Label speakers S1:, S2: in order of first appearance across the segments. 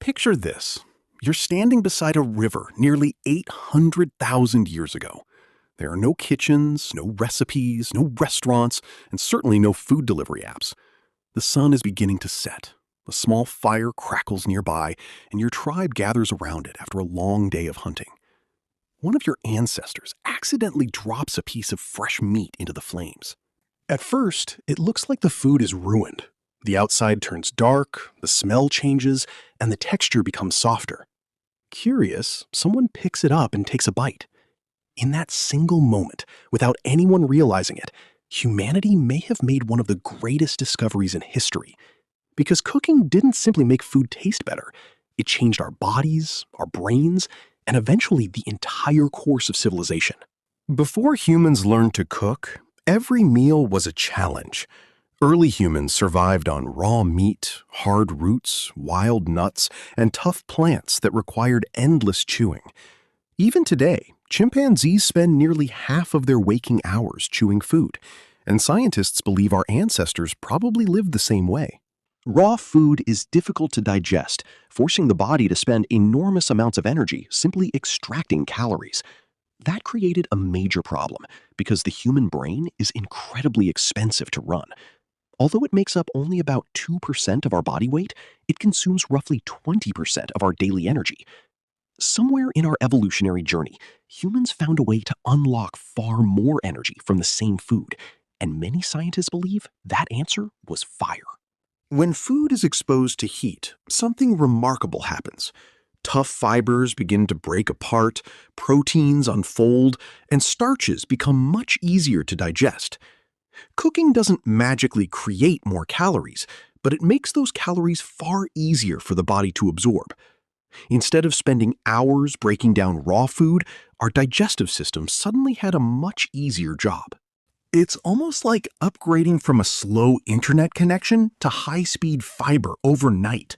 S1: Picture this. You're standing beside a river nearly 800,000 years ago. There are no kitchens, no recipes, no restaurants, and certainly no food delivery apps. The sun is beginning to set. A small fire crackles nearby, and your tribe gathers around it after a long day of hunting. One of your ancestors accidentally drops a piece of fresh meat into the flames. At first, it looks like the food is ruined. The outside turns dark, the smell changes, and the texture becomes softer. Curious, someone picks it up and takes a bite. In that single moment, without anyone realizing it, humanity may have made one of the greatest discoveries in history. Because cooking didn't simply make food taste better. It changed our bodies, our brains, and eventually the entire course of civilization. Before humans learned to cook, every meal was a challenge. Early humans survived on raw meat, hard roots, wild nuts, and tough plants that required endless chewing. Even today, chimpanzees spend nearly half of their waking hours chewing food, and scientists believe our ancestors probably lived the same way. Raw food is difficult to digest, forcing the body to spend enormous amounts of energy simply extracting calories. That created a major problem because the human brain is incredibly expensive to run. Although it makes up only about 2% of our body weight, it consumes roughly 20% of our daily energy. Somewhere in our evolutionary journey, humans found a way to unlock far more energy from the same food, and many scientists believe that answer was fire. When food is exposed to heat, something remarkable happens. Tough fibers begin to break apart, proteins unfold, and starches become much easier to digest. Cooking doesn't magically create more calories, but it makes those calories far easier for the body to absorb. Instead of spending hours breaking down raw food, our digestive system suddenly had a much easier job. It's almost like upgrading from a slow internet connection to high-speed fiber overnight.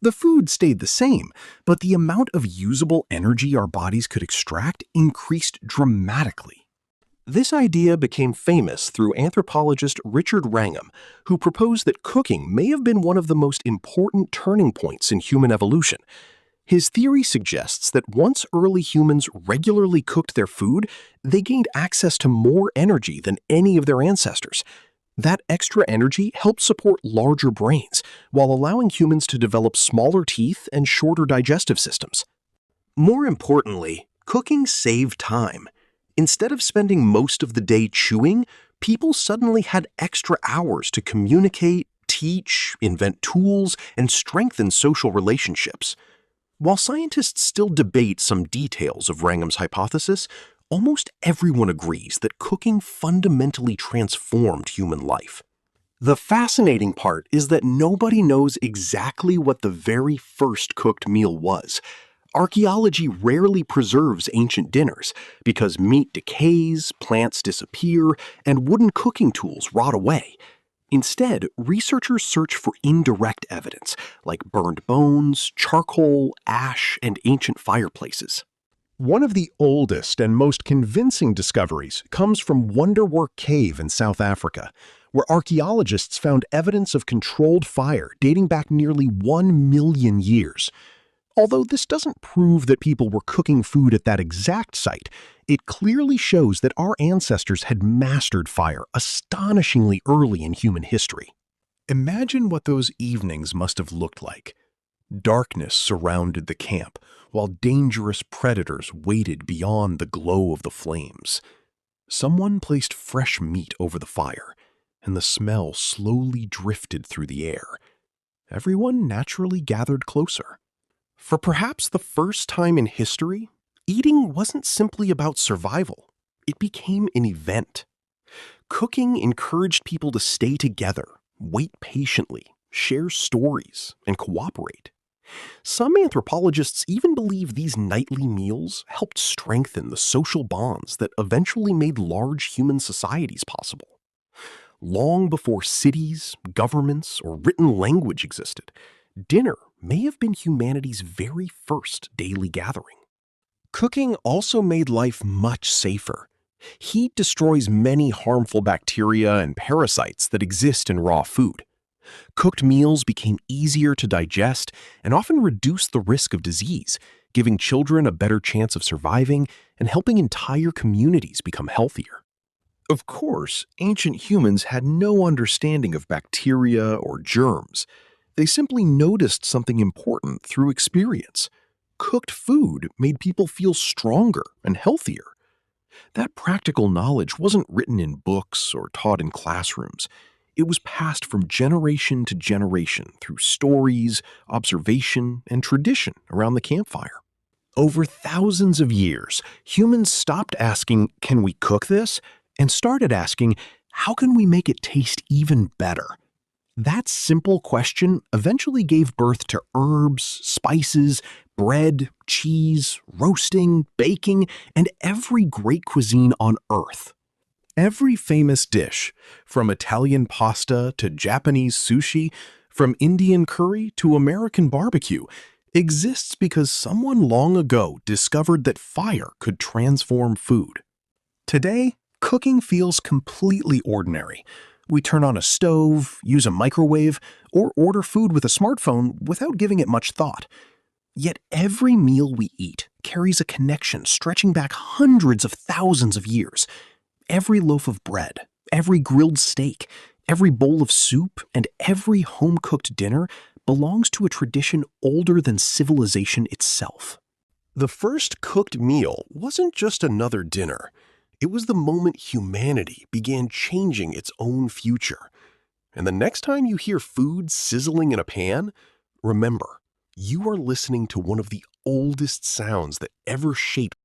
S1: The food stayed the same, but the amount of usable energy our bodies could extract increased dramatically. This idea became famous through anthropologist Richard Wrangham, who proposed that cooking may have been one of the most important turning points in human evolution. His theory suggests that once early humans regularly cooked their food, they gained access to more energy than any of their ancestors. That extra energy helped support larger brains, while allowing humans to develop smaller teeth and shorter digestive systems. More importantly, cooking saved time. Instead of spending most of the day chewing, people suddenly had extra hours to communicate, teach, invent tools, and strengthen social relationships. While scientists still debate some details of Wrangham's hypothesis, almost everyone agrees that cooking fundamentally transformed human life. The fascinating part is that nobody knows exactly what the very first cooked meal was. Archaeology rarely preserves ancient dinners because meat decays, plants disappear, and wooden cooking tools rot away. Instead, researchers search for indirect evidence, like burned bones, charcoal, ash, and ancient fireplaces. One of the oldest and most convincing discoveries comes from Wonderwork Cave in South Africa, where archaeologists found evidence of controlled fire dating back nearly 1 million years. Although this doesn't prove that people were cooking food at that exact site, it clearly shows that our ancestors had mastered fire astonishingly early in human history. Imagine what those evenings must have looked like. Darkness surrounded the camp, while dangerous predators waited beyond the glow of the flames. Someone placed fresh meat over the fire, and the smell slowly drifted through the air. Everyone naturally gathered closer. For perhaps the first time in history, eating wasn't simply about survival. It became an event. Cooking encouraged people to stay together, wait patiently, share stories, and cooperate. Some anthropologists even believe these nightly meals helped strengthen the social bonds that eventually made large human societies possible. Long before cities, governments, or written language existed, dinner may have been humanity's very first daily gathering. Cooking also made life much safer. Heat destroys many harmful bacteria and parasites that exist in raw food. Cooked meals became easier to digest and often reduced the risk of disease, giving children a better chance of surviving and helping entire communities become healthier. Of course, ancient humans had no understanding of bacteria or germs. They simply noticed something important through experience. Cooked food made people feel stronger and healthier. That practical knowledge wasn't written in books or taught in classrooms. It was passed from generation to generation through stories, observation, and tradition around the campfire. Over thousands of years, humans stopped asking, "Can we cook this?" and started asking, "How can we make it taste even better?" That simple question eventually gave birth to herbs, spices, bread, cheese, roasting, baking, and every great cuisine on Earth. Every famous dish, from Italian pasta to Japanese sushi, from Indian curry to American barbecue, exists because someone long ago discovered that fire could transform food. Today, cooking feels completely ordinary. We turn on a stove, use a microwave, or order food with a smartphone without giving it much thought. Yet every meal we eat carries a connection stretching back hundreds of thousands of years. Every loaf of bread, every grilled steak, every bowl of soup, and every home-cooked dinner belongs to a tradition older than civilization itself. The first cooked meal wasn't just another dinner. It was the moment humanity began changing its own future. And the next time you hear food sizzling in a pan, remember, you are listening to one of the oldest sounds that ever shaped